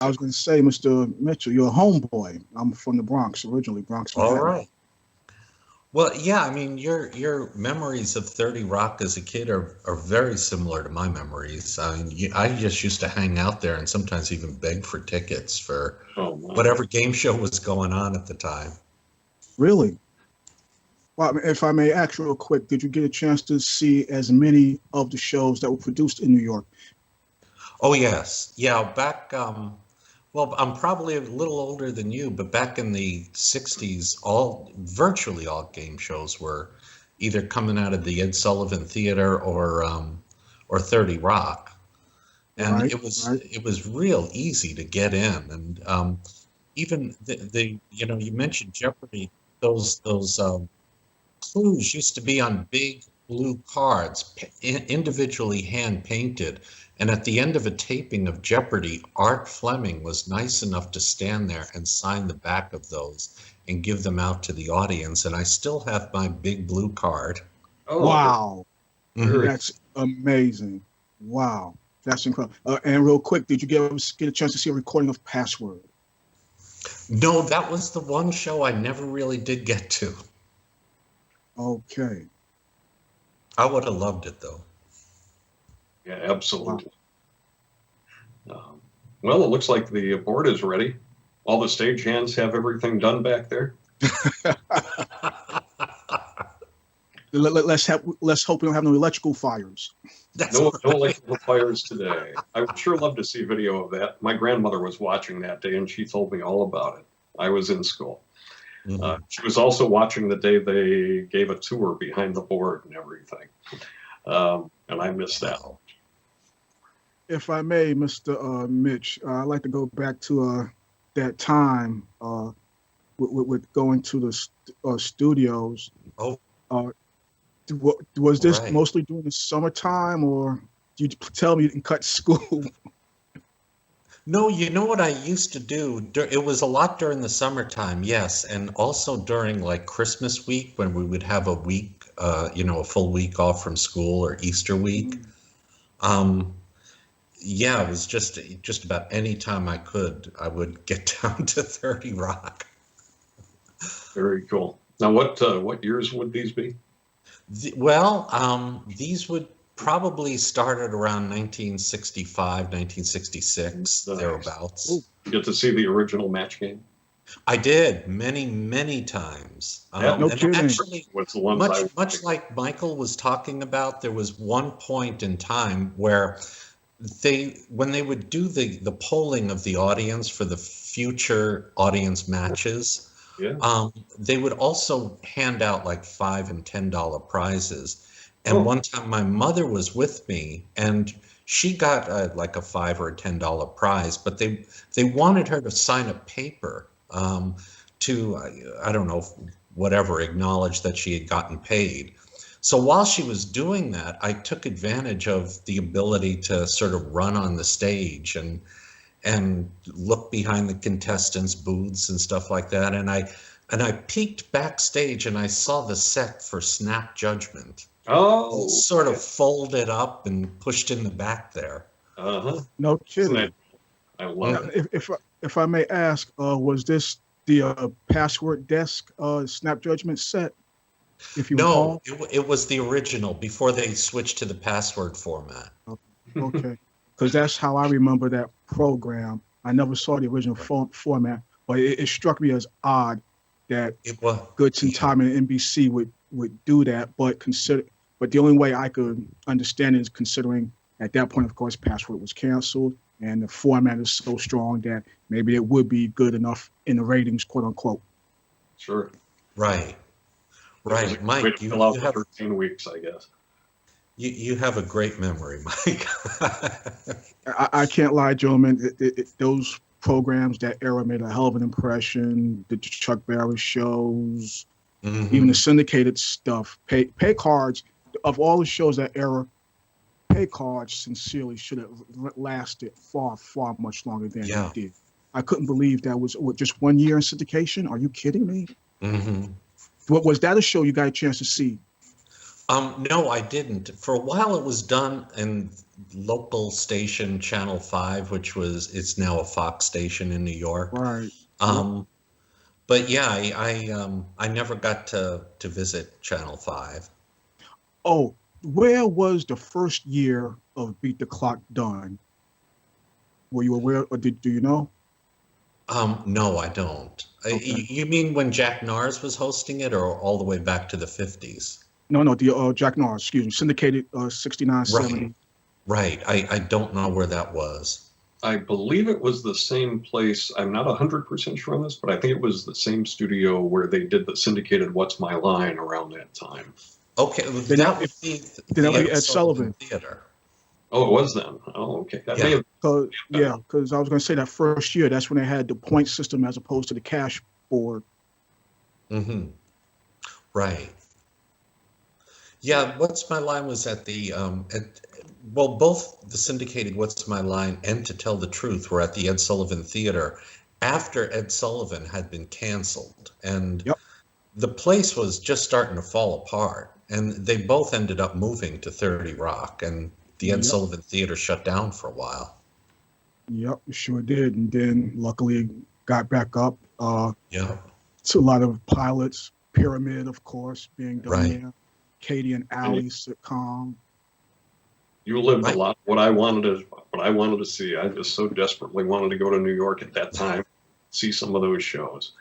I was going to say, Mr. Mitchell, you're a homeboy. I'm from the Bronx, originally Bronx, All Manhattan. right. Well, yeah, I mean, your memories of 30 Rock as a kid are very similar to my memories. I mean, I just used to hang out there and sometimes even beg for tickets for Oh, my. whatever game show was going on at the time. Really? Well, I mean, if I may ask real quick, did you get a chance to see as many of the shows that were produced in New York? Oh, yes. Yeah, well, I'm probably a little older than you, but back in the 60s, virtually all game shows were either coming out of the Ed Sullivan Theater or 30 Rock. And Right, right. it was real easy to get in. And even you mentioned Jeopardy, those clues used to be on big blue cards, individually hand painted. And at the end of a taping of Jeopardy, Art Fleming was nice enough to stand there and sign the back of those and give them out to the audience. And I still have my big blue card. Oh, Wow, Mhm. that's amazing. Wow, that's incredible. And real quick, did you get a chance to see a recording of Password? No, that was the one show I never really did get to. Okay. I would have loved it though. yeah, absolutely. Well, it looks like the board is ready. All the stagehands have everything done back there. Let's hope we don't have no electrical fires. That's No, all no right. electrical fires today. I would sure love to see video of that. My grandmother was watching that day, and she told me all about it. I was in school. Mhm. She was also watching the day they gave a tour behind the board and everything. And I missed that. Wow. If I may, Mr. Mitch, I'd like to go back to that time with going to the studios. Oh, Uh, was this right. mostly during the summertime, or you tell me you didn't cut school? No, you know what I used to do? It was a lot during the summertime, yes, and also during like Christmas week when we would have a week, a full week off from school or Easter week. Um, yeah, it was just about any time I could, I would get down to 30 Rock. Very cool. Now, what years would these be? These would probably start at around 1965, 1966, Nice. thereabouts. Ooh. You get to see the original match game? I did many, many times. Yeah. No And kidding. actually, What's the ones I much like Michael was talking about, there was one point in time where when they would do the polling of the audience for the future audience matches, Yeah. they would also hand out like $5 and $10 prizes. And Oh. one time my mother was with me and she got like a $5 or $10 prize, but they wanted her to sign a paper to, I don't know, whatever, acknowledge that she had gotten paid. So while she was doing that, I took advantage of the ability to sort of run on the stage and look behind the contestants' booths and stuff like that. And I peeked backstage and I saw the set for Snap Judgment, Oh. sort of folded up and pushed in the back there. Uh-huh. No Isn't kidding. that? I love it. If I may ask, was this the Password Desk Snap Judgment set? If you No, recall. it was the original before they switched to the password format. Okay, because that's how I remember that program. I never saw the original format, but it struck me as odd that It was, Goodson, Time, and NBC would do that. But the only way I could understand it is considering at that point, of course, Password was canceled, and the format is so strong that maybe it would be good enough in the ratings, quote unquote. Sure. right, It was a right. good way Mike, to fill out the 13 weeks, I guess. you have a great memory, Mike. I can't lie, gentlemen. Those programs, that era, made a hell of an impression. The Chuck Barris shows, even the Mhm. syndicated stuff. Pay cards of all the shows that era. Pay cards sincerely should have lasted far, far much longer than Yeah. it did. I couldn't believe that was just 1 year in syndication. Are you kidding me? Mhm. Was that a show you got a chance to see? No, I didn't. For a while, it was done in local station Channel 5, which was it's now a Fox station in New York. Right. Um, but yeah, I never got to visit Channel 5. Oh, where was the first year of Beat the Clock done? Were you aware, or do you know? No, I don't. Okay. You mean when Jack Nars was hosting it, or all the way back to the 50s? No, no, the Jack Norris, excuse me, syndicated 69, Right, 70. right. I don't know where that was. I believe it was the same place. I'm not 100% sure on this, but I think it was the same studio where they did the syndicated What's My Line around that time. Okay, Then that that, would be then that the would be Ed Sullivan. Theater. Oh, it was then. Oh, okay. That may Yeah. have, Cause yeah, because I was going to say that first year, that's when they had the point system as opposed to the cash board. Mm-hmm. Right. Yeah, What's My Line was at the well, both the syndicated What's My Line and To Tell the Truth were at the Ed Sullivan Theater after Ed Sullivan had been canceled, and Yep. the place was just starting to fall apart. And they both ended up moving to 30 Rock, and the Ed Yep. Sullivan Theater shut down for a while. Yep, it sure did. And then luckily got back up. Yeah, To a lot of pilots, Pyramid, of course, being done right. there. Katie and Alley sitcom. you lived Right. a lot. What I wanted to see. I just so desperately wanted to go to New York at that time, see some of those shows.